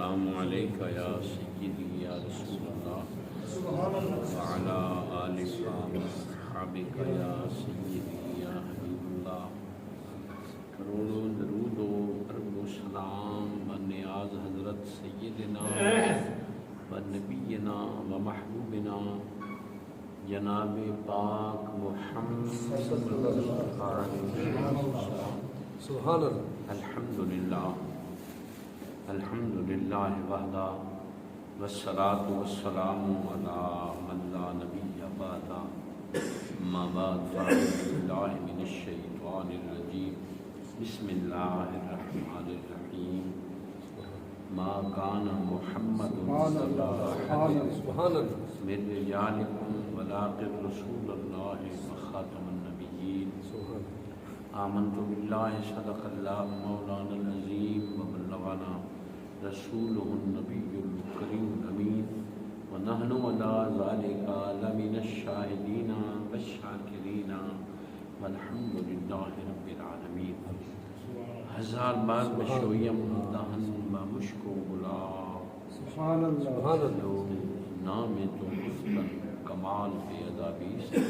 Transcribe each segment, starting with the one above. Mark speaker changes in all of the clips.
Speaker 1: السلام علیکہ یا سیدی یا رسول اللہ وعلا آلک و اصحابک یا سیدی یا حبیب اللہ. کروڑوں درود و عرض و سلام بنیاز حضرت سیدنا و نبینا و محبوبنا جناب پاک محمد
Speaker 2: سبحان اللہ.
Speaker 1: الحمدللہ وحدہ والصلاة والسلام علی من لا نبی بعدہ. اما بعد فاعوذ باللہ من الشیطان الرجیم. بسم اللہ الرحمن الرحیم. ما کان محمد
Speaker 2: سبحان اللہ.
Speaker 1: من رجالکم ولکن رسول اللہ وخاتم النبیین. آمنت باللہ صدق اللہ مولانا العظیم وبلغنا رسولہ النبی الکریم الامین ونحن علی ذلک لمن الشاہدین والشاکرین والحمد للہ رب العالمین. ہزار بار بشویم دہن بمشک و گلاب.
Speaker 2: سبحان اللہ.
Speaker 1: نام تو گفتن کمال پہ ادابی سے.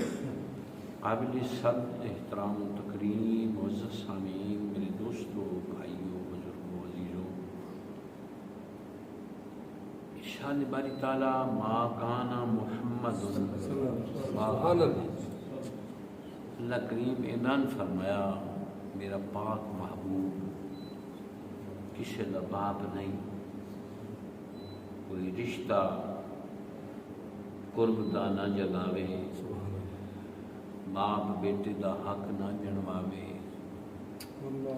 Speaker 1: قابل صد احترام و تکریم معزز سامعین، میرے دوستوں، بھائیوں، بزرگوں، عزیزوں، ارشاد باری تعالیٰ ما کان محمد
Speaker 2: سبحان اللہ.
Speaker 1: اللہ کریم اعلان فرمایا میرا پاک محبوب کسی دا باپ نہیں، کوئی رشتہ قرب دا نہ جگاوے، باپ بیٹے دا حق نہ جنواوے.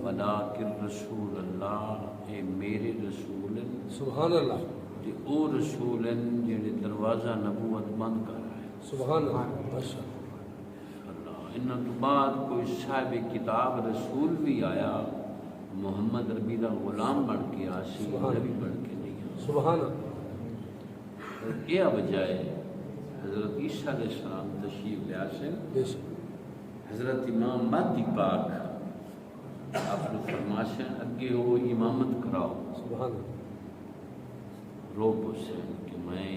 Speaker 1: ولیکن رسول اللہ، اے میرے رسول
Speaker 2: سبحان اللہ.
Speaker 1: تے او رسول جڑے دروازہ نبوت بند کر رہے ہیں.
Speaker 2: سبحان اللہ.
Speaker 1: اللہ انہاں تو بعد کوئی صاحب کتاب رسول بھی آیا، محمد ربی دا غلام بن کے آسی، نبی بن کے نہیں آیا.
Speaker 2: سبحان اللہ.
Speaker 1: یہ وجہ ہے حضرت عیسیٰ علیہ السلام تشریف لے آسن. حضرت امام مہدی پاک آپ نے فرماشن اگے ہو امامت کراؤ.
Speaker 2: سبحان اللہ.
Speaker 1: روب حسین کہ میں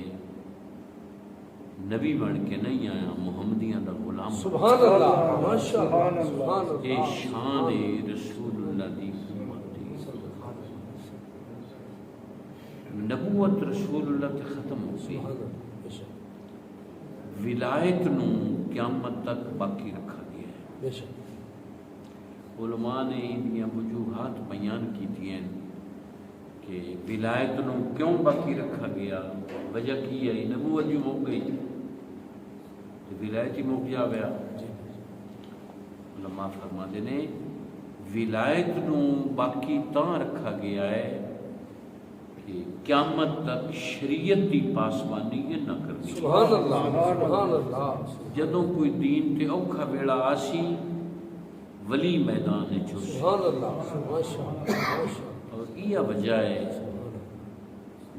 Speaker 1: نبی بن کے نہیں آیا، محمدیاں دا غلام.
Speaker 2: سبحان اللہ. ماشاءاللہ. سبحان اللہ.
Speaker 1: اے شان رسول اللہ دی امت دی. نبوت رسول اللہ تے ختم ہو گئی، ولایت نو قیامت تک باقی رکھا گیا ہے. علماء نے ان وجوہات بیان کی ہیں کہ ولایت نو کیوں باقی رکھا گیا. وجہ کی ہے نبوت جو مک گئی تو ولایت ہی مک جا گیا. علماء فرماتے نے ولایت نو باقی تاں رکھا گیا ہے کہ قیامت تک شریعت دی پاسبانی یہ نہ کرنی.
Speaker 2: سبحان اللہ. سبحان اللہ.
Speaker 1: جدوں کوئی دین تے اوکھا ویڑا آسی ولی میدان ہے چھوٹ.
Speaker 2: سبحان اللہ. ماشاءاللہ.
Speaker 1: اور یہ وجہ ہے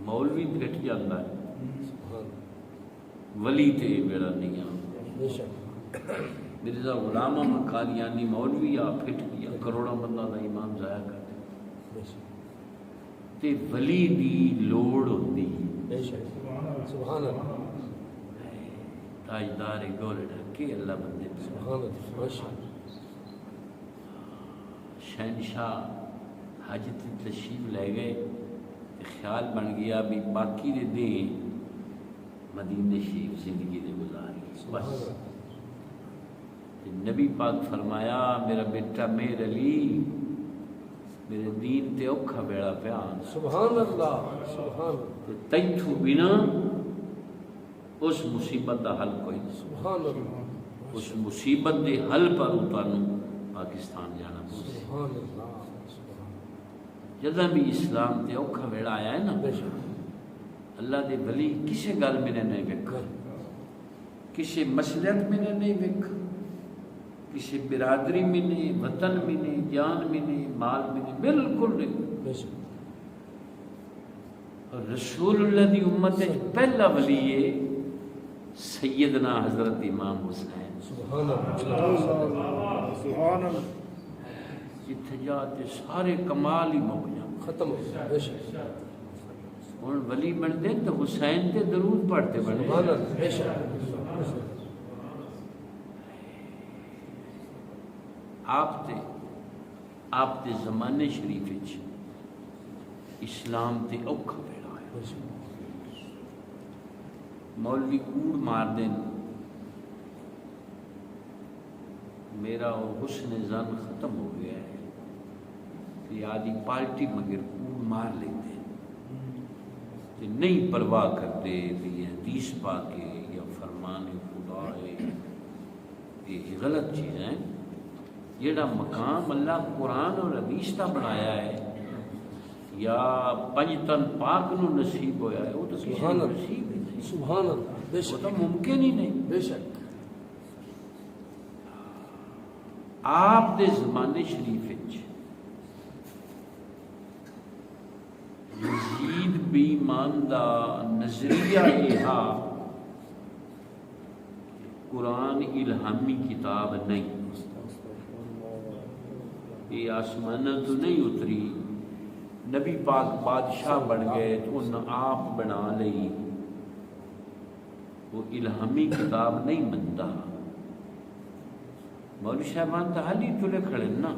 Speaker 1: مولوی پھٹ جاتا ہے، ولی تے ویڑا نہیں آتا. مرزا غلام احمد قادیانی مولوی آ پھٹ گیا، کروڑوں بندہ دا ایمان ضائع کر دیا. تے ولی دی لوڑ ہوتی.
Speaker 2: سبحان اللہ.
Speaker 1: تاجدار گول ڈھکے اللہ بندے.
Speaker 2: سبحان اللہ.
Speaker 1: شہنشاہ حج تے تشریف لے گئے، خیال بن گیا بھی باقی دے دیں مدینے شریف زندگی دے گزاری. بس نبی پاک فرمایا میرا بیٹا میر علی میرے دین تے اوکھا بیڑا پیان.
Speaker 2: سبحان اللہ. سبحان اللہ.
Speaker 1: تیتھو بنا اس مصیبت دا حل کوئی نہیں.
Speaker 2: سبحان اللہ.
Speaker 1: اس مصیبت دے حل پر اتانو پاکستان جانا پڑے.
Speaker 2: سبحان اللہ.
Speaker 1: جدہ بھی اسلام تے اوکھا ویڑا آیا ہے نا، اللہ دے ولی کسے گل میں نے نہیں وکھ، کسے مسلک میں نے نہیں وکھ، کسی برادری میں نہیں، وطن میں نہیں، جان میں نہیں، مال میں نہیں، بالکل نہیں. اور رسول اللہ دی امت پہلا ولی ہے سیدنا حضرت امام حسین.
Speaker 2: سبحان اللہ. سبحان اللہ.
Speaker 1: جتھے جاتے سارے کمال ہی مک جاتے.
Speaker 2: ختم ہو گیا.
Speaker 1: ولی بنتے تو حسین تے درود پڑھتے بنے
Speaker 2: سبحان اللہ بے شک
Speaker 1: آپ تے زمانے شریف وچ اسلام تے اوکھا پیڑا ہے مولوی کوڑ مار دین میرا وہ حسن زن ختم ہو گیا ہے کہ آدھی پارٹی مگر کوڑ مار لیتے کہ نہیں پرواہ کرتے بھی یہ حدیث پاک ہے یا فرمان خدا ہے یہ غلط چیز ہے جیڑا مقام اللہ قرآن اور حدیث کا بنایا ہے یا پنجتن پاک نو نصیب ہویا ہے وہ تو کسی
Speaker 2: سبحان
Speaker 1: کو
Speaker 2: اللہ
Speaker 1: نصیب ہی نہیں
Speaker 2: سبحان اللہ بے
Speaker 1: وہ
Speaker 2: شک
Speaker 1: تو ممکن ہی نہیں
Speaker 2: بے شک
Speaker 1: آپ دے زمانے شریف وچ یزید بیمان دا نظریہ یہ قرآن الہامی کتاب نہیں یہ آسمانہ تو نہیں اتری نبی پاک بادشاہ بن گئے تو انہیں آپ بنا لئی وہ الہامی کتاب نہیں بنتا مولوی صاحبان تو حالی تلے کھڑے نا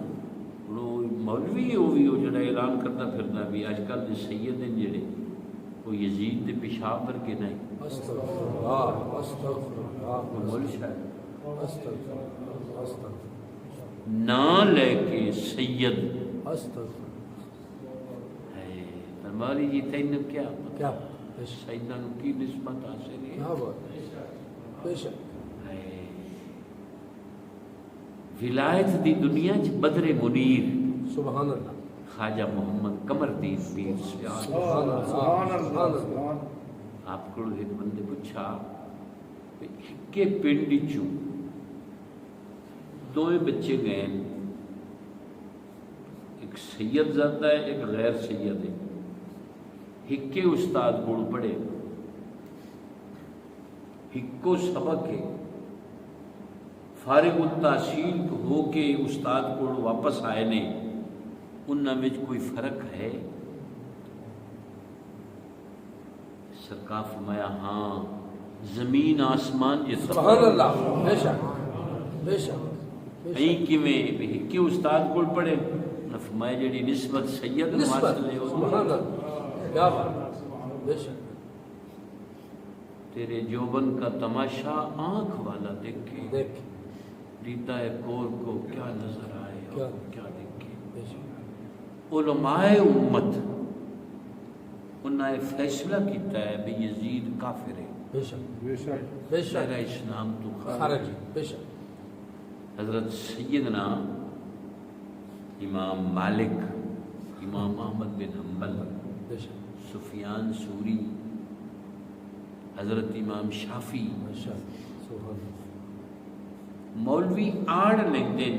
Speaker 1: مولوی وہ بھی وہ جڑا اعلان کرتا پھرنا بھی آج کل دے سید ہیں جڑے وہ یزید دے پیشاب ورگے نہیں
Speaker 2: استغفر اللہ استغفر اللہ
Speaker 1: وہ مولوی صاحب
Speaker 2: استغفر استغفر
Speaker 1: نہ لے کے سید
Speaker 2: استغفر
Speaker 1: ہے فرمالی جی تینوں کیا
Speaker 2: کیا بے شک
Speaker 1: سیدہ نو کی نسبت حاصل ہے
Speaker 2: کیا بات بے شک
Speaker 1: ولایت دی دنیا چ بدر منیر
Speaker 2: سبحان اللہ
Speaker 1: خواجہ محمد قمر دین پیر سیال
Speaker 2: سبحان اللہ سبحان اللہ
Speaker 1: آپ کو ایک بندے پوچھا کہ کے پنڈ چوں دوئے بچے گئے ایک سید زادہ ہے ایک غیر سید ہے ہکے استاد کو پڑھے ہکو سبق ہے فارغ التحصیل ہو کے استاد کو واپس آئے نے انہاں میں کوئی فرق ہے سرکار فرمایا ہاں زمین آسمان جیسا
Speaker 2: سبحان اللہ بے شک بے شک
Speaker 1: این کیویں کہ استاد کو پڑھے فرمایا جڑی نسبت سید نو
Speaker 2: نسبت
Speaker 1: حاصل ہے
Speaker 2: سبحان اللہ کیا بات بے شک
Speaker 1: تیرے جوبن کا تماشا آنکھ والا دیکھے
Speaker 2: دیکھ
Speaker 1: دیتا ہے کور کو کیا نظر آئے
Speaker 2: کیا؟
Speaker 1: اور کیا دیکھے
Speaker 2: بے شک
Speaker 1: علماء امت انہوں نے فیصلہ کیتا ہے بھی یزید کافر ہے
Speaker 2: بے شک
Speaker 3: بے شک
Speaker 2: بے شک
Speaker 1: میرا اسلام تو خارج
Speaker 2: خارج بے شک
Speaker 1: حضرت سیدنا امام مالک امام احمد بن حنبل
Speaker 2: بے شک
Speaker 1: سفیان سوری حضرت امام شافی
Speaker 2: بے شک سبحان اللہ
Speaker 1: مولوی آڑ لیندے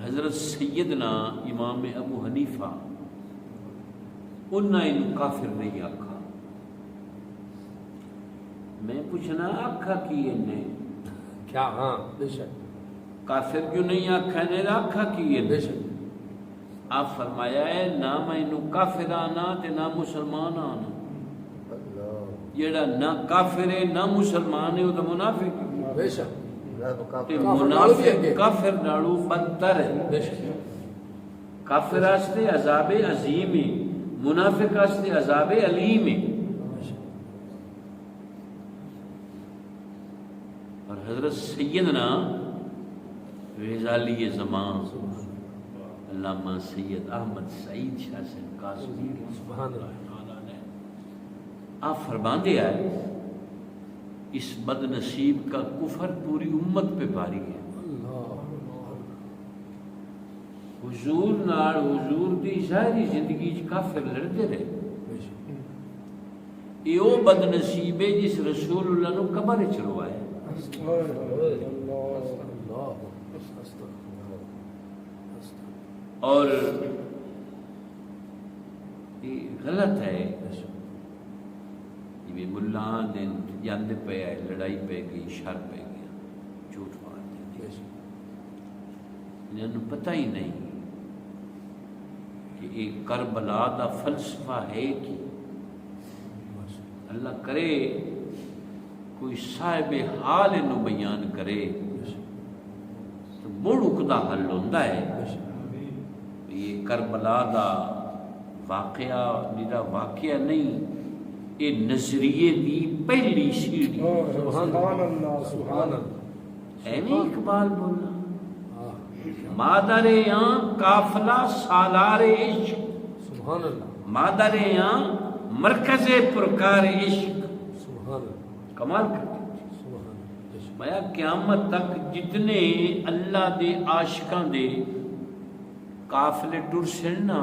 Speaker 1: حضرت سیدنا امام ابو حنیفہ انہاں انہوں کافر نہیں آکھا میں پوچھنا آکھا کی انہیں
Speaker 2: کیا ہاں بے شک
Speaker 1: کافر کیوں نہیں آکھا انہیں آکھا کی
Speaker 2: بے
Speaker 1: انہیں
Speaker 2: شک
Speaker 1: آپ فرمایا ہے نہ میں انہوں کافر آنا تے نہ مسلمان آنا جیڑا نہ کافر ہے نہ مسلمان ہے وہ تو منافق ہے
Speaker 2: بے شک
Speaker 1: تے منافق کافر نالو بدتر ہے
Speaker 2: بے شک
Speaker 1: کافر آستے عذاب عظیم ہے منافق آستے عذاب علیم ہے
Speaker 2: بے شک
Speaker 1: اور حضرت سیدنا غزالی زمان علامہ سید احمد سعید شاہ سے قاسمی
Speaker 2: سبحان اللہ
Speaker 1: آپ فرمان دیا ہے اس بد نصیب کا کفر پوری امت پہ باری ہے
Speaker 2: اللہ
Speaker 1: حضور نال حضور دی ظاہری زندگی چ کافر لڑتے رہے
Speaker 2: بے شک
Speaker 1: یہ وہ بد نصیب ہے جس رسول اللہ نو قبر چ روایا اور یہ غلط ہے یہ ملا دن جاندے پہ آئے لڑائی پہ گئی شر پہ گیا جھوٹ مار دیں انہوں پتہ ہی نہیں کہ ایک کربلا دا فلسفہ ہے کہ اللہ کرے کوئی صاحب حال انو بیان کرے تو مڑ اکدا حل ہوتا ہے. یہ کربلا دا واقعہ نیرا واقعہ نہیں، یہ نظریے دی پہلی سیڑھی.
Speaker 2: سبحان اللہ سبحان اللہ.
Speaker 1: ایویں اقبال بولنا مادر یاں قافلہ سالار عشق،
Speaker 2: سبحان اللہ
Speaker 1: مادر یاں مرکز پرکار عشق.
Speaker 2: سبحان اللہ
Speaker 1: کمال کرتے
Speaker 2: سبحان اللہ.
Speaker 1: میں قیامت تک جتنے اللہ دے عاشقاں دے قافلے ٹر سن نا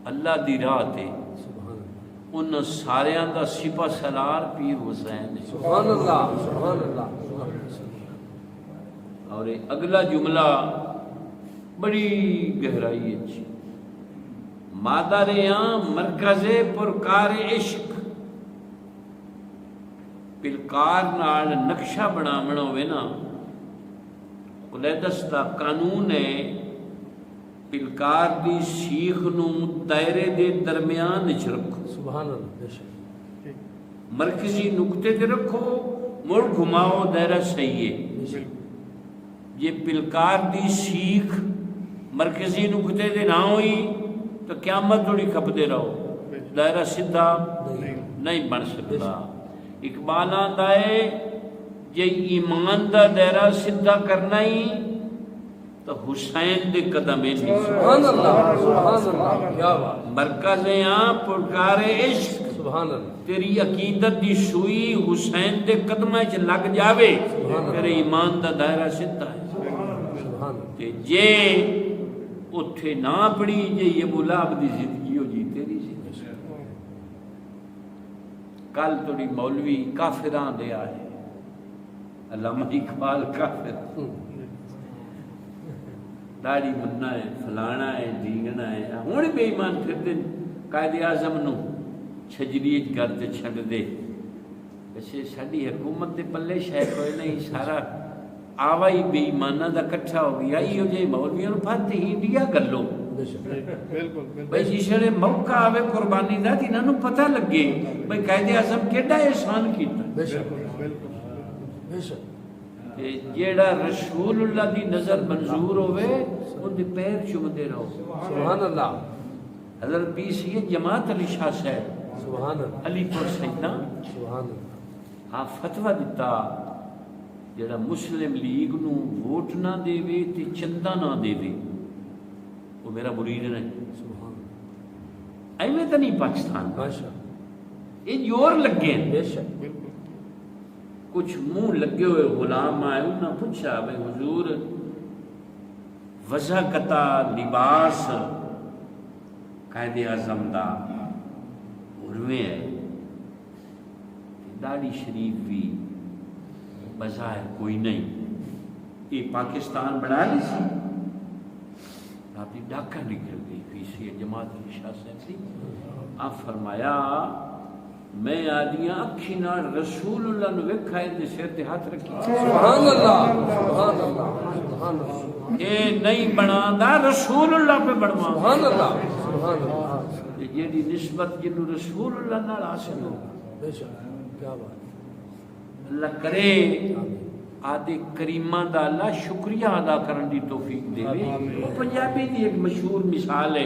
Speaker 1: اللہ دی راہ تے،
Speaker 2: سبحان اللہ
Speaker 1: ان ساریاں دا سپہ سالار پیر حسین ہے.
Speaker 2: سبحان اللہ سبحان اللہ.
Speaker 1: اور اگلا جملہ بڑی گہرائی ہے. مادر یاں مرکز پرکار عشق، پلکار نال نقشہ بناونا ہوئے نا، قلیدس دا قانون ہے پلکار دی سیخ نو دائرے دے درمیان وچ رکھو،
Speaker 2: سبحان اللہ. بے شک
Speaker 1: مرکزی نقطے تے رکھو، مڑ گھماؤ دائرہ صحیح ہے.
Speaker 2: بے شک
Speaker 1: یہ پلکار دی سیخ مرکزی نقطے دے نہ ہوئی تو قیامت تھوڑی کھپتے رہو، دائرہ سدھا نہیں بن سکتا. اقبال آتا ہے جے ایمان دا دائرہ سدھا کرنا ہی تو حسین دے قدم ہے.
Speaker 2: سبحان اللہ سبحان اللہ. کیا بات.
Speaker 1: مرکز یہاں پرکار عشق،
Speaker 2: سبحان اللہ.
Speaker 1: تیری عقیدت دی سوئی حسین دے قدمہ چ لگ جاوے تیرے ایمان دا دائرہ سدھا ہے.
Speaker 2: سبحان اللہ.
Speaker 1: تے جے اتھے نہ پڑی جے یہ بلاب دی زندگی ہو جی تیری زندگی. کل توڑی مولوی کافران دے آئے، علامہ اقبال کافر، داڑھی مننا ہے، فلانا ہے، ڈھینگنا ہے. ہوں بے ایمان پھر دن قائد اعظم نو چھجری گھر تے چھڈ دے. ویسے ساری حکومت دے پلے شے کوئی نہیں، سارا آوا ہی بے ایمانہ دا کٹھا ہو گیا. ایو جے مولویاں نو پھت ہینڈیا گلو
Speaker 2: بے شک بالکل
Speaker 1: بھئی جسے موقع آوے قربانی دا تے انہاں نو پتہ لگے بھئی قائد اعظم کیڈا احسان کیتا.
Speaker 2: بے شک بے شک.
Speaker 1: تے جیڑا رسول اللہ دی نظر منظور ہوئے ان دے پیر چومدے رہو.
Speaker 2: سبحان اللہ
Speaker 1: حضرت پی سید جماعت علی شاہ صاحب
Speaker 2: سبحان اللہ
Speaker 1: علی پور سیدنا
Speaker 2: سبحان اللہ.
Speaker 1: ہاں فتویٰ دیتا جڑا مسلم لیگ نو ووٹ نہ دے وے تے چندہ نہ دے وے وہ میرا مرید نہیں.
Speaker 2: سبحان اللہ.
Speaker 1: ایویں تو نہیں پاکستان
Speaker 2: ماشاء
Speaker 1: یہ جور لگے ہیں.
Speaker 2: بے شک
Speaker 1: کچھ منہ لگے ہوئے غلام آئے انہوں نے پوچھا بھائی حضور وضاقتہ لباس قائد اعظم دا عروے ہے، داڑھی شریف بھی بظاہر کوئی نہیں، یہ پاکستان بنا لی سی. آپ کی ڈاکہ نکل گئی پی سی جماعت علی شاہ صاحب سی. آپ فرمایا میں آدیاں اکھی نال رسول اللہ نو ویکھا دے سر تے ہاتھ رکھی.
Speaker 2: سبحان اللہ سبحان اللہ سبحان اللہ.
Speaker 1: اے نہیں بناندا رسول اللہ پہ بنوا.
Speaker 2: سبحان اللہ سبحان اللہ.
Speaker 1: جیڑی نسبت جنوں رسول اللہ نال حاصل ہو.
Speaker 2: بے شک کیا بات.
Speaker 1: اللہ کرے آدھے کریمہ دا اللہ شکریہ ادا کرن دی توفیق دے. وہ پنجابی دی ایک مشہور مثال ہے،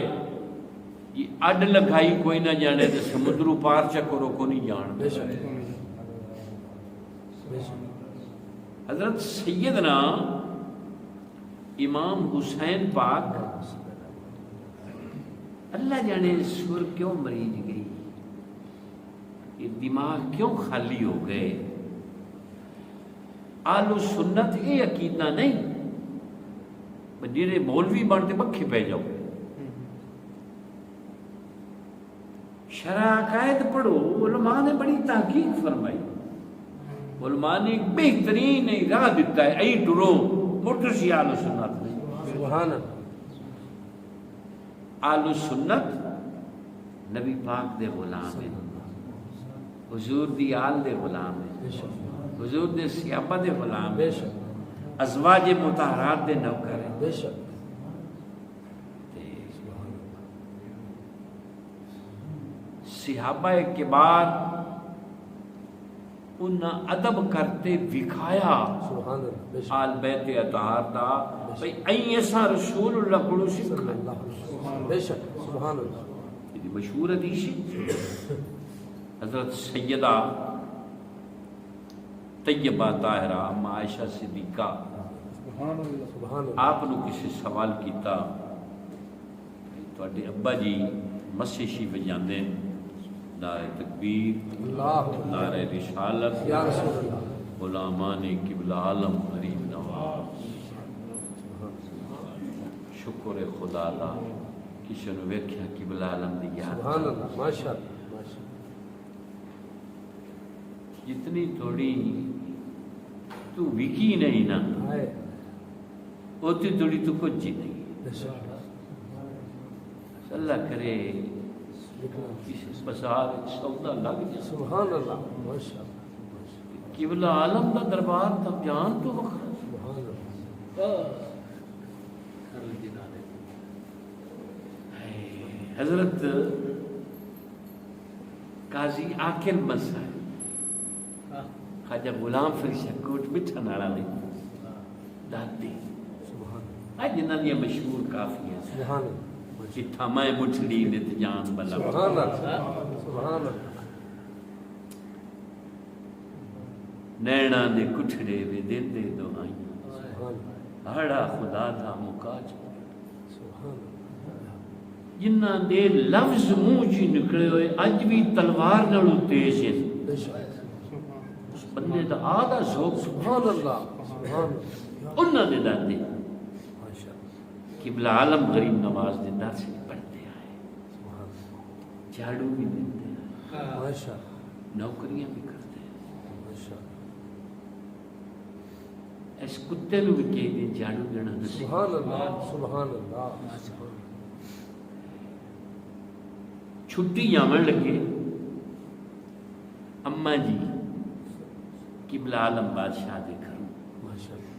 Speaker 1: یہ اڈ لگائی کوئی نہ جانے تے سمندرو پار چکرو کو نہیں جان.
Speaker 2: بے شک بے شک.
Speaker 1: حضرت سیدنا امام حسین پاک اللہ جانے سر کیوں مریض گئی، یہ دماغ کیوں خالی ہو گئے. آل سنت یہ عقیدہ نہیں جیڑے مولوی بنتے مکھی پہ جاؤ. شرع عقائد پڑھو. علماء نے بڑی تحقیق فرمائی، علماء نے ایک بہترین راہ دیتا ہے ائی ڈرو موٹر سی آل سنت نہیں.
Speaker 2: سبحان اللہ.
Speaker 1: آل سنت نبی پاک دے غلام ہیں، حضور دی آل دے غلام ہیں،
Speaker 2: بے شک
Speaker 1: حضور دے صحابہ دے غلام
Speaker 2: بے
Speaker 1: ہیں،
Speaker 2: شک
Speaker 1: ازواج مطہرات دے نوکر ہیں.
Speaker 2: بے شک.
Speaker 1: صحابہ کبار انہاں ادب کرتے دکھایا
Speaker 2: سبحان اللہ بے شک
Speaker 1: آل بیت اطہار دا بھئی این ایسا رسول اللہ کو سکھا
Speaker 2: اللہ بے شک سبحان اللہ
Speaker 1: یہ مشہور حدیث ہے حضرت سیدہ طیبہ طاہرہ اما عائشہ صدیقہ
Speaker 2: سبحان اللہ
Speaker 1: آپ نے کسی سوال کیتا تواڈے ابا جی مسجد شریف جاندے نعرہ تکبیر
Speaker 2: اللہ
Speaker 1: نعرہ رسالت
Speaker 2: یا رسول اللہ
Speaker 1: غلامان قبلہ عالم غریب نواز شکر خدا دا کسی نے ویکھیا قبلہ عالم دی یاد
Speaker 2: سبحان اللہ ماشاء اللہ
Speaker 1: جتنی تھوڑی تو وکی نہیں نا
Speaker 2: ہے
Speaker 1: اتنی تھوڑی تو کچھ ہی نہیں
Speaker 2: بے شک
Speaker 1: اللہ کرے اس بازار سودا لگ جائے
Speaker 2: سبحان اللہ ماشاء اللہ
Speaker 1: قبلہ عالم دا دربار تا جان تو وکھرا
Speaker 2: سبحان اللہ
Speaker 1: حضرت قاضی عاقل مسا خواجہ غلام فرشہ کوٹ مٹھن والا نہیں دادی
Speaker 2: سبحان
Speaker 1: اج انہاں دی مشہور کافی ہے
Speaker 2: سبحان اللہ
Speaker 1: جتھا میں مٹھڑی نت جان بلا
Speaker 2: سبحان اللہ سبحان اللہ
Speaker 1: نینا دے کٹھڑے وے دیندے دعائیں
Speaker 2: سبحان اللہ
Speaker 1: ہڑا خدا دا مکاج
Speaker 2: سبحان اللہ
Speaker 1: جنہاں دے لفظ منہ چ نکلے ہوئے اج بھی تلوار نالوں تیز ہیں
Speaker 2: بے شک
Speaker 1: اس بندے دا آدھا ذوق
Speaker 2: سبحان اللہ سبحان اللہ
Speaker 1: انہاں دے دادے
Speaker 2: ماشاء اللہ
Speaker 1: قبلہ عالم غریب نواز دے در سے پڑھتے آئے
Speaker 2: سبحان اللہ
Speaker 1: جھاڑو بھی دیتے آئے
Speaker 2: ماشاء اللہ
Speaker 1: نوکریاں بھی کرتے ہیں
Speaker 2: ماشاء اللہ
Speaker 1: اس کتے نو بھی کہہ دیں جھاڑو دینا نصیب
Speaker 2: سبحان اللہ سبحان اللہ
Speaker 1: چھٹی جامن لگے اماں جی قبلہ عالم بادشاہ دے گھروں
Speaker 2: ماشاء اللہ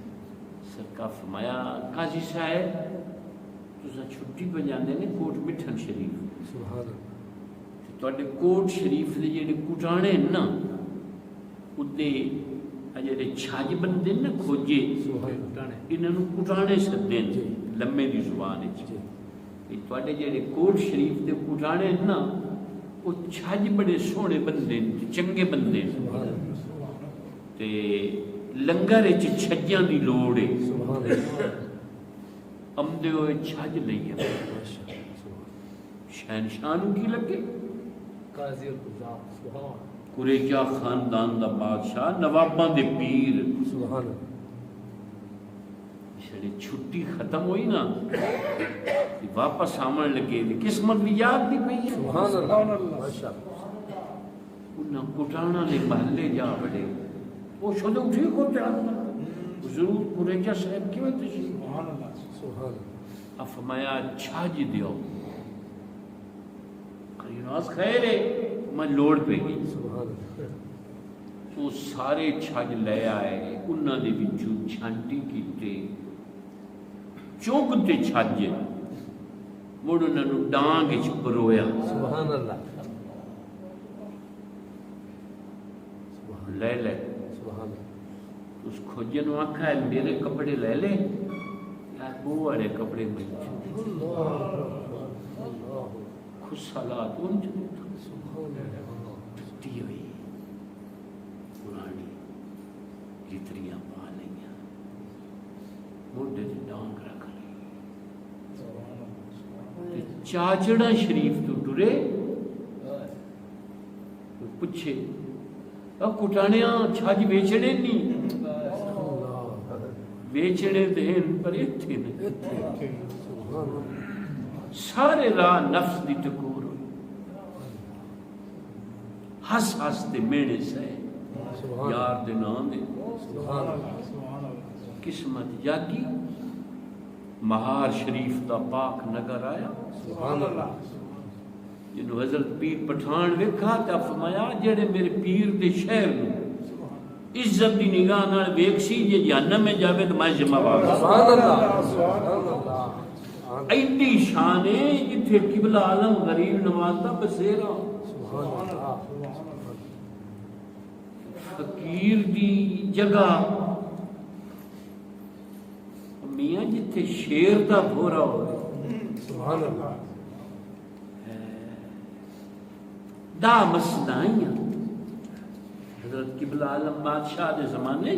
Speaker 1: سرکار فرمایا قاضی صاحب تساں چھٹی پہ جاندے نے کوٹ مٹھن شریف
Speaker 2: سبحان اللہ
Speaker 1: تواڈے کوٹ شریف دے جڑے کٹانے نا اودے جڑے چھاج بندے نا کھوجے
Speaker 2: سبحان اللہ
Speaker 1: انہاں نوں کٹانے سدے لمے دی زبان وچ کہ تواڈے جڑے کوٹ شریف دے کٹانے نا وہ چھاج بڑے سوہنے بندے نے چنگے بندے نے
Speaker 2: سبحان اللہ
Speaker 1: تے لنگر وچ چھجاں دی لوڑ ہے
Speaker 2: سبحان اللہ
Speaker 1: امدے ہوئے چھج لئی ہے
Speaker 2: ماشاء اللہ سبحان
Speaker 1: شہنشاہ نوں کی لگے
Speaker 2: قاضی القضات سبحان
Speaker 1: قریشہ خاندان دا بادشاہ نواباں دے پیر
Speaker 2: سبحان اللہ
Speaker 1: جڑی چھٹی ختم ہوئی نا تے واپس آمن لگے تے قسمت بھی یاد دی پئی ہے
Speaker 2: سبحان اللہ ماشاء اللہ
Speaker 1: انہاں کٹانا دے محلے جا بڑے وہ شدہ ٹھیک ہوتے ہیں ضرور قریشہ صاحب کیوں تشریف
Speaker 2: سبحان اللہ
Speaker 1: فرمایا چھاج دیو قریناز خیر ہے میں لوڑ پہ گئی
Speaker 2: سبحان اللہ
Speaker 1: وہ سارے چھاج لے آئے انہاں دے وچوں چھانٹی کیتے چوک تے چھاجے مڑ انہاں نوں ڈانگ وچ پرویا
Speaker 2: سبحان اللہ
Speaker 1: لے لے
Speaker 2: سبحان اللہ
Speaker 1: اس کھوجے نوں آکھا ہے میرے کپڑے لے لے یار وہ والے کپڑے میں خسالات ان ٹوٹی ہوئی پرانی جتریاں پا لیا موڈے سے ڈانگ رکھ لی چاچڑا شریف تو ٹرے پوچھے کٹانیاں چھاج بیچنے نہیں بیچنے دین پر اتھے نہیں سارے راہ نفس دی ٹکور ہوئی ہس ہس دے میڑے سے یار دے نام دے قسمت جاگی مہار شریف دا پاک نگر آیا جنہوں حضرت پیر پٹھان ویکھا تے فرمایا جڑے میرے پیر دے شہر نو عزت دی نگاہ نال ویکسی جے جہنم میں جاوے تو میں ذمہ وار
Speaker 2: سبحان اللہ
Speaker 1: ایڈی شان ہے جتھے قبلہ عالم غریب نواز دا بسیرا فقیر دی جگہ میاں جتھے شیر دا بھورا ہوئے
Speaker 2: سبحان اللہ
Speaker 1: دا مسنائیاں حضرت قبلہ عالم بادشاہ دے زمانے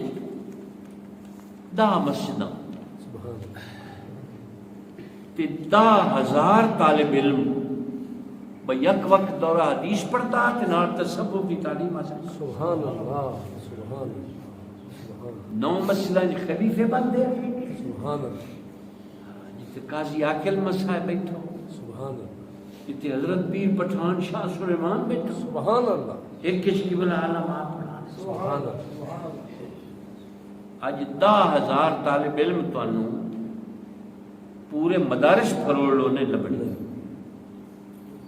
Speaker 1: دا مسجداں
Speaker 2: سبحان اللہ
Speaker 1: تے 10,000 طالب علم یک وقت دورہ حدیث پڑھتا تے نال تصوف کی تعلیم حاصل
Speaker 2: سبحان اللہ سبحان اللہ
Speaker 1: 9 مسجداں خلیفے بندے
Speaker 2: سبحان اللہ
Speaker 1: جتے قاضی عاقل مسائے بیٹھو
Speaker 2: سبحان اللہ
Speaker 1: جتے حضرت پیر پٹھان شاہ سلیمان بیٹھو
Speaker 2: سبحان اللہ
Speaker 1: ایک کس قبلہ عالم آپ کا
Speaker 2: سبحان اللہ
Speaker 1: اج 10,000 طالب علم تانوں پورے مدارس فروڑوں نے لبنے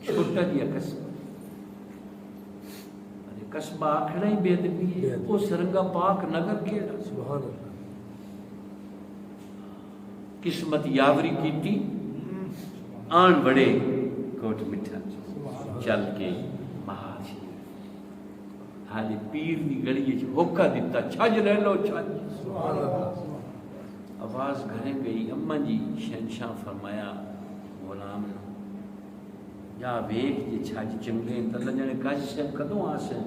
Speaker 1: چھوٹا جیا قصبہ قصبہ آکھنا ہی بے ادبی ہے وہ سرنگا پاک نگر کیڑا
Speaker 2: سبحان اللہ
Speaker 1: قسمت یاوری کیتی آن بڑے کوٹ مٹھا چل کے مہار حالی پیر دی گڑی ہوکا دیتا چھج رہ لو چھج
Speaker 2: سبحان اللہ
Speaker 1: آواز گھریں گئی اماں جی شہنشاہ فرمایا غلام یا ویک جی چھج چنگے تا لجنے کاج سے کدوں آسے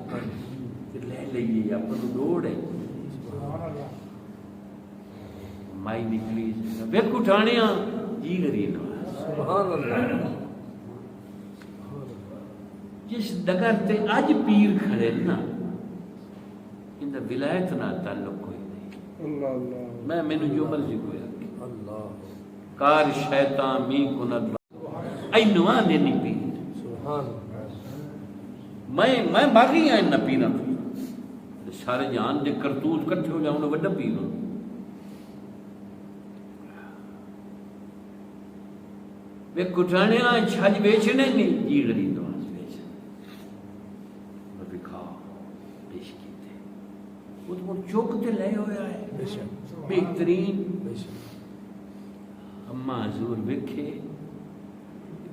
Speaker 1: تے لے لئیے یا پر دوڑ ہے مائی نکلی ویک اٹھانیاں جی غریب
Speaker 2: سبحان اللہ
Speaker 1: جس ڈگر تے اج پیر کھڑے نا ان دا ولایت نہ تعلق کوئی نہیں
Speaker 2: اللہ اللہ
Speaker 1: میں مینوں جو مرضی کوئی آکھے
Speaker 2: اللہ
Speaker 1: کار شیطان می کند اینو آنے نہیں پیر
Speaker 2: سبحان
Speaker 1: میں باغی ہیں نہ پینا سارے جہان دے کرتوت کٹھے ہو جاؤں وڈا پیر ہوں میں کٹھانے آئے چھج بیچنے نہیں جی غریب نواز بیچنے میں بکھا پیش کیتے وہ تو چوک تے لے ہویا ہے
Speaker 2: بے شک
Speaker 1: بہترین
Speaker 2: بے شک
Speaker 1: اماں حضور وکھے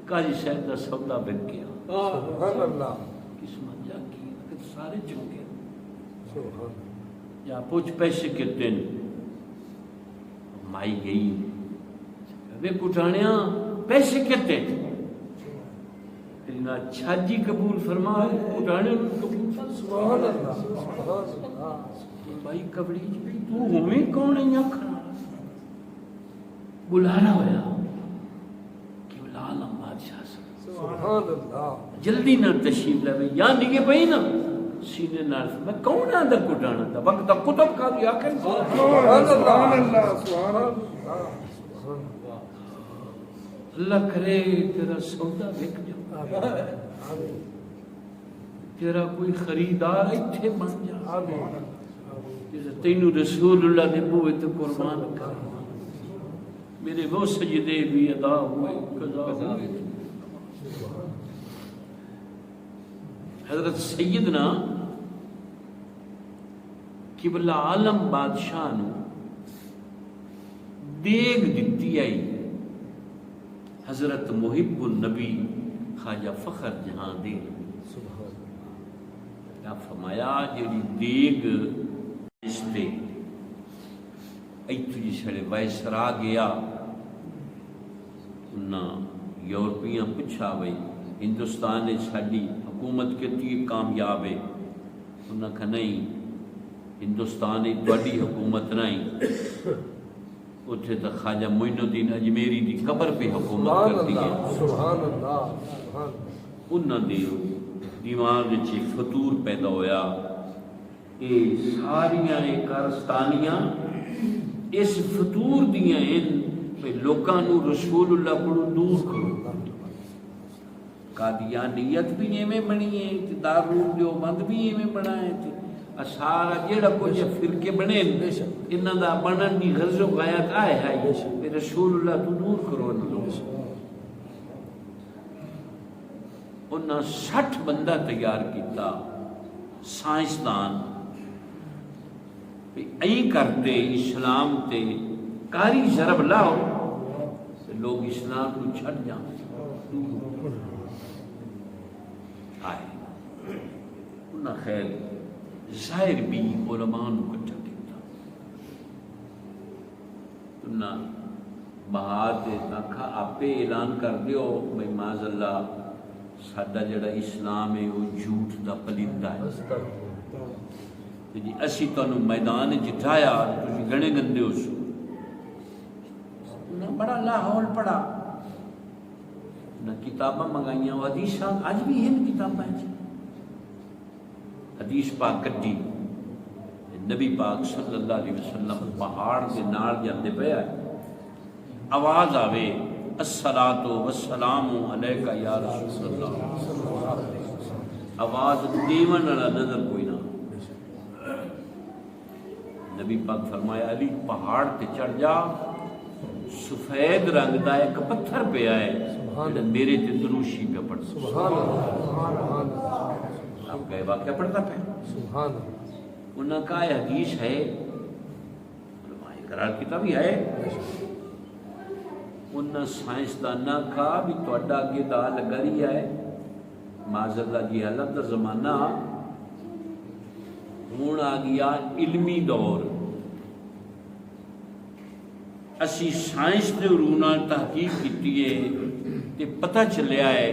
Speaker 1: قاضی صاحب دا سودا بک گیا
Speaker 2: سبحان اللہ
Speaker 1: قسمت جا کی سارے چنگے
Speaker 2: سبحان
Speaker 1: یا پوچھ پیسے کتنے مائی گئی وے کٹانیاں پیسے کتنے تینا چھاجی قبول فرمائے کٹانے قبول
Speaker 2: سبحان اللہ سبحان اللہ
Speaker 1: بھائی کبڑی جی تو ہمیں کون ہے یہاں کھڑا بلانا ہویا کہ عالم بادشاہ سے
Speaker 2: سبحان اللہ
Speaker 1: جلدی نہ تشریف لے یا نگے پئی نا سینے نال میں کون آدھا کٹانا تھا وقت کتب کا دیا کہ
Speaker 2: سبحان اللہ سبحان اللہ
Speaker 1: اللہ کرے تیرا سودا بک جائے
Speaker 2: آمین
Speaker 1: تیرا کوئی خریدار ایتھے بن جائے
Speaker 2: آمین
Speaker 1: تینوں رسول اللہ دے بوئے تو قربان کر میرے وہ سجدے بھی ادا ہوئے قضا ہوئے حضرت سیدنا قبلہ عالم بادشاہ نو دیگ دتی آئی حضرت محب النبی خواجہ فخر جہاں دیر
Speaker 2: سبحان
Speaker 1: کیا فرمایا جیڑی دیگ اس پہ ایتو جی سڑے وائسرا گیا انہاں یورپیاں پچھا وئی ہندوستان نے ساڈی حکومت کتی کامیاب ہے انہاں کہا نہیں ہندوستان نے تواڈی حکومت نہیں اتھے تو خواجہ معین الدین اجمیری دی قبر پہ حکومت کرتی ہے
Speaker 2: سبحان اللہ سبحان
Speaker 1: انہاں دے دماغ وچ فطور پیدا ہویا اے ساریاں کارستانیاں اس فطور دیاں ہیں کہ لوکاں نو رسول اللہ کو دور کرو قادیانیت بھی ایویں بنی ہے دارالعلوم دیوبند بھی ایویں بنا ہے سارا جیڑا کچھ فرقے بنے انہاں دا بنن دی غرض و غایت ہے کہ رسول اللہ تو دور کرو انہاں 60 بندہ تیار کیتا سائنسدان این کرتے اسلام تے کاری ضرب لاؤ لوگ اسلام کو چھٹ جاؤں آئے انہاں خیر ظاہر بھی علماء نو کٹھا کیتا نہ بہار تے نکھا آپے اعلان کر دیو بھئی معاذ اللہ ساڈا جڑا اسلام ہے وہ جھوٹ دا پلندہ ہے تے جی اسی تانوں میدان جٹھایا تسی گنے گندے ہو سو نہ بڑا لاہور پڑا نہ کتاباں منگائیاں وہ حدیثاں اج بھی ہیں کتاباں حدیث پاک کٹی نبی پاک صلی اللہ علیہ وسلم پہاڑ کے نال جاندے پے آواز آوے الصلاۃ والسلام علیکہ یا رسول اللہ آواز دیون والا نظر کوئی نہ نبی پاک فرمایا علی پہاڑ تے چڑھ جا سفید رنگ دا ایک پتھر پہ آئے میرے تے دروشی پہ پڑھ
Speaker 2: سبحان اللہ
Speaker 1: آپ کہے واقعہ پڑھتا پہ
Speaker 2: سبحان اللہ
Speaker 1: انہوں نے کہا یہ حدیث ہے علماء قرار کتاب ہی ہے انہوں نے سائنسدانہ کہا بھی توڑا اگے دا لگا رہی ہے معاذ اللہ جی حالت دا زمانہ ہون آ گیا علمی دور اسی سائنس دے رونا تحقیق کیتی ہے تے پتہ چلیا ہے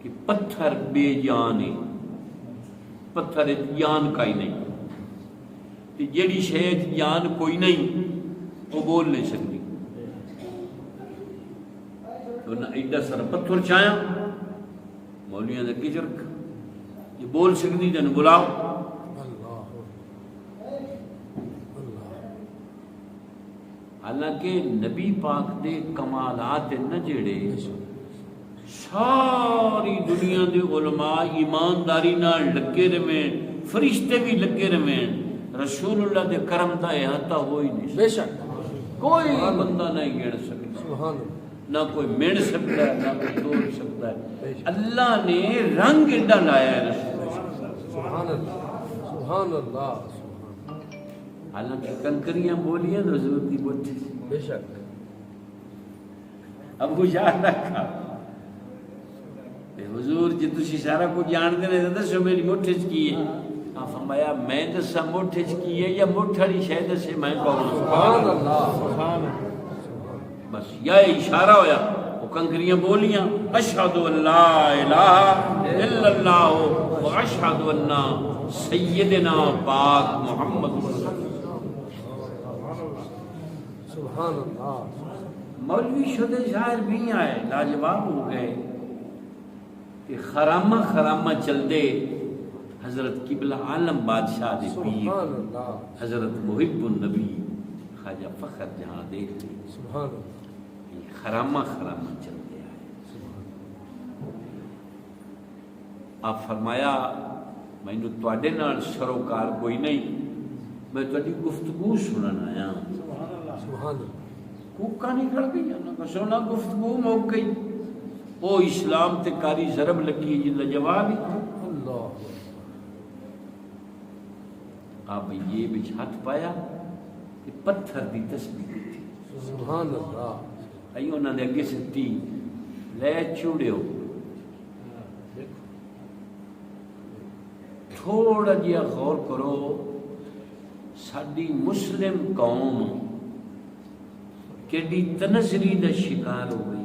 Speaker 1: کہ پتھر بے جان ہے پتھر جان کا ہی نہیں تے جیڑی شاید جان کوئی نہیں وہ بول نہیں سکتی تو نہ ایڈا سر پتھر چایا مولیاں نے کی چرک یہ بول سکتی جن بلاؤ حالانکہ نبی پاک دے کمالات نہ جڑے ساری دنیا دے علماء ایمانداری نال لگے رہن فرشتے بھی لگے رہن رسول اللہ دے کرم دا احاطہ ہوئی نہیں
Speaker 2: بے شک
Speaker 1: کوئی بندہ نہیں گن سکتا
Speaker 2: سبحان
Speaker 1: نہ کوئی مل سکتا ہے نہ کوئی توڑ سکتا ہے اللہ نے رنگ ایڈا لایا ہے رسول
Speaker 2: سبحان اللہ سبحان اللہ
Speaker 1: حالانکہ کنکریاں بولیاں حضور کی بوٹی
Speaker 2: بے شک
Speaker 1: ابو یاد رکھا حضور جی تسی سارا کو جان دے نے دسو میری موٹھے چ کی ہے فرمایا میں دسا موٹھے چ کی ہے یا موٹھڑی شاید سے میں کہوں
Speaker 2: سبحان اللہ سبحان
Speaker 1: بس یا اشارہ ہویا وہ کنکریاں بولیاں اشہد ان لا الہ الا اللہ و اشہد ان سیدنا پاک محمد
Speaker 2: سبحان اللہ
Speaker 1: مولوی شدہ ظاہر بھی آئے لاجواب ہو گئے کہ خرامہ خرامہ چل دے حضرت قبلہ عالم بادشاہ دے پیر
Speaker 2: سبحان اللہ
Speaker 1: حضرت محب النبی خواجہ فخر جہاں دیکھ لی
Speaker 2: سبحان اللہ
Speaker 1: خرامہ خرامہ چل دے آئے آپ فرمایا میں نے تواڈے نال سروکار کوئی نہیں میں تواڈی گفتگو سنن آیا
Speaker 2: سبحان اللہ
Speaker 1: کوکا نکل گئی نہ سونا گفتگو موک گئی او اسلام تے کاری ضرب لگی جن جواب ہی
Speaker 2: اللہ
Speaker 1: آپ یہ بچ ہاتھ پایا کہ پتھر دی تسبیح تھی
Speaker 2: سبحان اللہ
Speaker 1: آئی انہوں نے اگے ستی لے چوڑے ہو تھوڑا جیا غور کرو ساڈی مسلم قوم کیڑی تنزلی دا شکار ہو گئی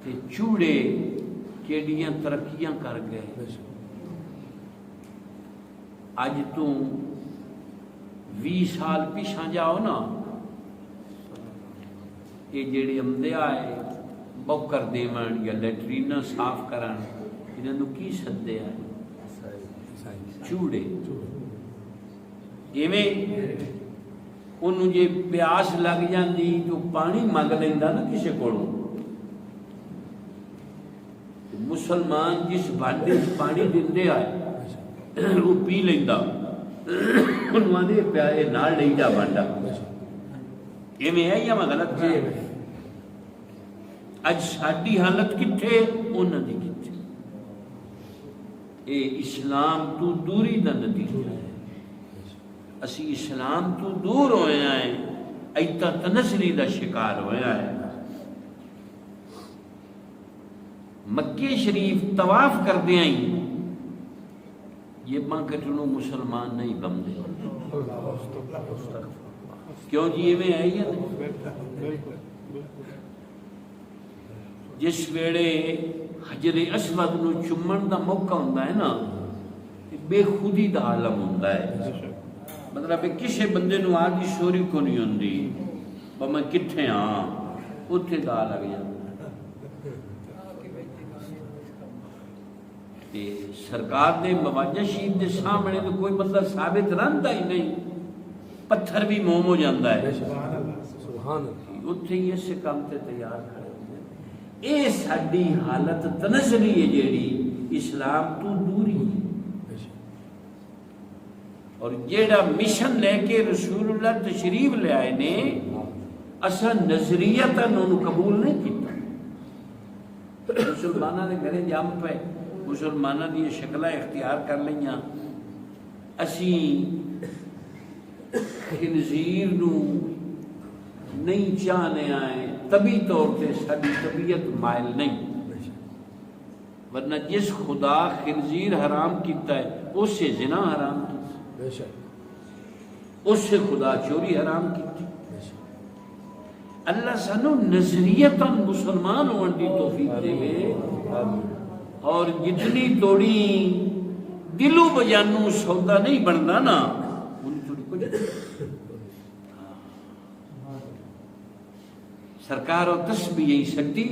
Speaker 1: تے چوڑے کیڑیاں ترقیاں کر گئے اج تو 20 سال پیچھا جاؤ نا یہ جڑے عمدے آئے بوکر دیون یا لیٹرینہ صاف کرن انہاں نوں کی سدے آئے چوڑے ایویں انہوں جے پیاس لگ جاندی تو پانی منگ لیندا نا کسے کولوں مسلمان جس بانڈے پانی دیندے آئے وہ پی لیندا انہوں آدھے پیائے نال لے جا بانڈا ایویں ہے یا میں غلط ہے اج ساڈی حالت کتھے انہاں دی کتھے اے اسلام تو دوری دا نتیجہ ہے اسی اسلام تو دور ہوئے ہیں ایتا تنزلی دا شکار ہوئے ہیں مکہ شریف طواف کر دے آئیں یہ ماں کٹنو مسلمان نہیں بمدے کیوں جی میں ہے یا نہیں جس ویڑے حجر اسود نو چمن دا موقع ہوندا ہے نا بے خودی دا عالم ہوندا ہے مطلب کسے بندے نو آدھی شوری کو نہیں ہوندی میں کتھے ہاں اتھے دا لگ جاتا سرکار دے مواجہ شریف دے سامنے تو کوئی بندہ ثابت رہندا ہی نہیں پتھر بھی موم ہو جاندہ ہے اتھے ہی اس کام تے تیار کھڑے ہوتے اے ساڈی حالت تنزلی ہے جیڑی اسلام تو دوری ہے اور جیڑا مشن لے کے رسول اللہ تشریف لے آئے نے اسا نظریتاً انہوں قبول نہیں کیتا مسلمانہ نے گھرے جام پہ مسلمانہ دی شکلہ اختیار کر لیاں اسی خنزیر نو نہیں چاہنے آئے طبی طور پہ ساری طبیعت مائل نہیں ورنہ جس خدا خنزیر حرام کیتا ہے اس سے زنا حرام کیتا اس سے خدا چوری حرام کیتی اللہ سانو نظریتاً مسلمان ہونے دی توفیق دے گئے اور جتنی توڑی دلو بجانو سودا نہیں بننا نا سرکار و تسبیح یہی سکتی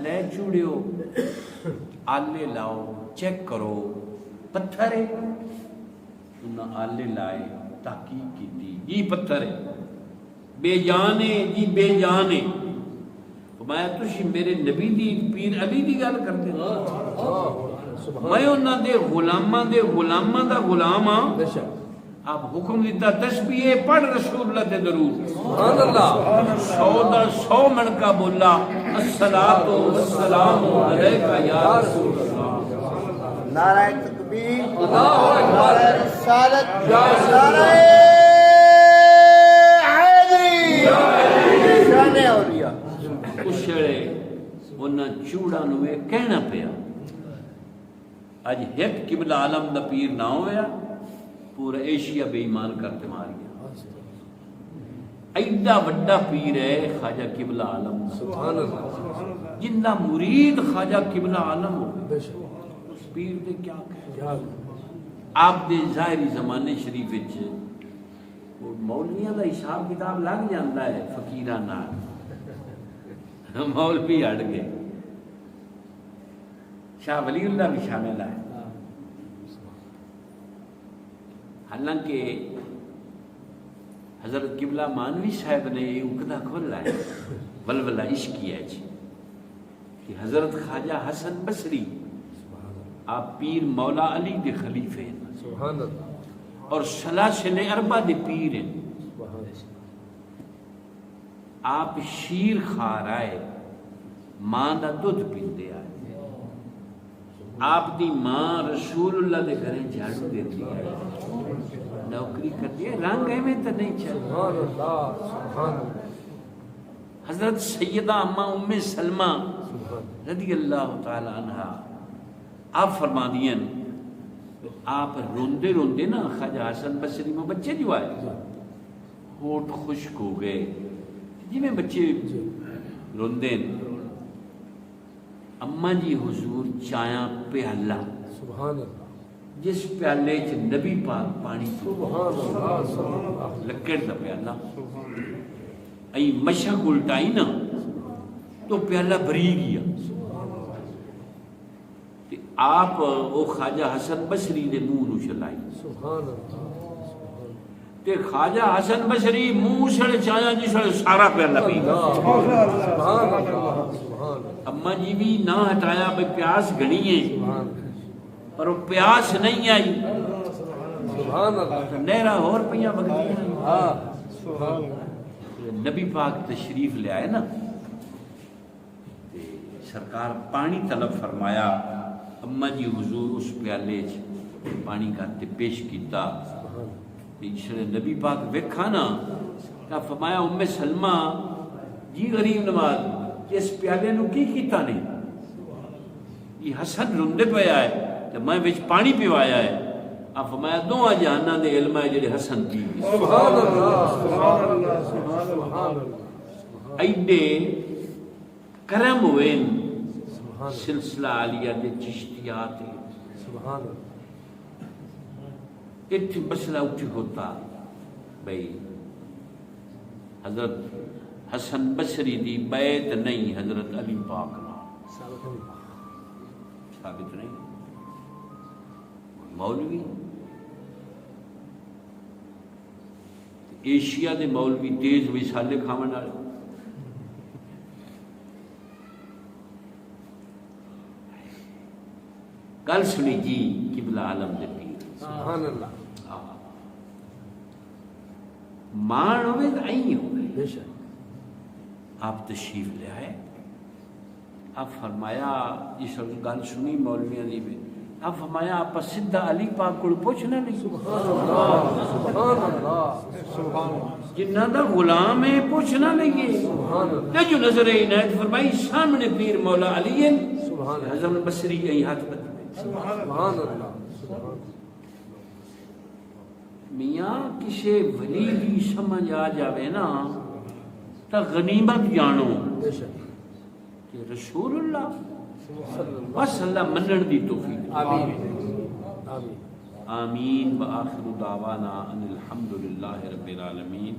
Speaker 1: لے چوڑیو آلے لاؤ چیک کرو پتھر ہے انہاں آلے لائے تحقیق کی تھی یہ پتھر ہے بے جان ہے جی بے جان ہے میں تشی میرے نبی دی پیر علی دی گل کرتے میں انہاں دے غلاماں دا غلام ہاں آپ حکم دیتا تسبیح پڑھ رسول اللہ تے درود سبحان اللہ 100 منکا بولا الصلاۃ والسلام علیکہ یا رسول اللہ
Speaker 3: نعرہ تکبیر نعرہ رسالت نعرہ حیدری شان اولیاء
Speaker 1: اس شڑے انہاں چوڑا نوے کہنا پیا اج ایک قبلہ عالم دا پیر نہ ہویا پورا ایشیا بے ایمان کرتے ماریا ایڈا بڑا پیر ہے خواجہ قبلہ عالم سبحان اللہ جنہ مرید خواجہ قبلہ عالم ہو اس پیر دے کیا کہا آپ دے ظاہری زمانے شریف وچ مولویاں دا حساب کتاب لگ جاندا ہے فقیراں نال مولوی ہٹ گئے شاہ ولی اللہ بھی شامل ہے حالانکہ حضرت قبلہ مانوی صاحب نے یہ اکدہ کھولا ہے ولولہ عشقی ہے جی کہ حضرت خواجہ حسن بصری آپ پیر مولا علی دے خلیفے ہیں سبحان اللہ اور سلاسل اربع دے پیر ہیں آپ شیر کھا رہے ماں دا دودھ پیندے آئے آپ دی ماں رسول اللہ دے گھریں جھاڑو دیتی ہے نوکری کرتی ہے رنگ ہے میں تو نہیں چل حضرت سیدہ اماں ام سلمہ رضی اللہ تعالی عنہ آپ فرما دیں آپ روندے روندے نا خواجہ حسن بصری میں بچے جو آئے ہوٹ خشک ہو گئے جی میں بچے روندے اماں جی حضور چایا پیالہ سبحان اللہ جس پیالے چ نبی پاک پانی سبحان اللہ لکڑ دا پیالہ ای مشک الٹائی نا تو پیالہ بری گیا آپ وہ خواجہ حسن بصری دے منہ نو چلائی سبحان اللہ تے خواجہ حسن بصری منہ سڑ چایا جی سڑ سارا پیالہ پی سبحان اللہ اماں جی بھی نہ ہٹایا بھئی پیاس گھنی ہے پر وہ پیاس نہیں آئی سبحان اللہ نیرہ اور پہیاں بگتی ہیں نبی پاک تشریف لے آئے نا سرکار پانی طلب فرمایا اماں جی حضور اس پیالے پانی کا پیش کیتا نبی پاک ویکھا نا کہا فرمایا ام سلمہ جی غریب نواز اس پیالے نو کی کیتا نہیں یہ حسن روندے پہ آئے تو میں بچ پانی پیوایا ہے آپ فرمایا دونوں جہاناں دے علم ہے جڑے حسن پی
Speaker 2: سبحان اللہ سبحان اللہ سبحان اللہ
Speaker 1: ایڈے کرم ہوئے
Speaker 2: سبحان
Speaker 1: سلسلہ عالیہ دے چشتیات
Speaker 2: سبحان
Speaker 1: ایک مسئلہ اٹھی ہوتا بھئی حضرت حسن بصری دی بیعت نہیں حضرت علی پاک نال ثابت نہیں مولوی ایشیا دے مولوی تیز وصالے کھاون والے گل سنی جی قبلہ عالم دے پیر
Speaker 2: سبحان اللہ
Speaker 1: مان ہوئے تو آئی ہوئے
Speaker 2: بے شک
Speaker 1: آپ تشریف لے آئے آپ فرمایا اس گل سنی مولویاں دی بھی آپ فرمایا آپ سدھا علی پاک کو پوچھنا نہیں
Speaker 2: سبحان اللہ سبحان اللہ سبحان اللہ
Speaker 1: جنہ دا غلام ہے پوچھنا نہیں ہے
Speaker 2: سبحان اللہ
Speaker 1: تے جو نظر عنایت فرمائی سامنے پیر مولا علی ہے
Speaker 2: سبحان اللہ
Speaker 1: حضرت بصری یہی ہاتھ بدلے
Speaker 2: سبحان اللہ سبحان
Speaker 1: میاں کسی ولی دی سمجھ آ جاوے نا تا غنیمت جانو
Speaker 2: بے شک
Speaker 1: کہ رسول اللہ
Speaker 2: صلی اللہ
Speaker 1: بس اللہ منن دی توفیق
Speaker 2: آمین آمین
Speaker 1: آمین وآخر دعوانا ان الحمدللہ رب العالمین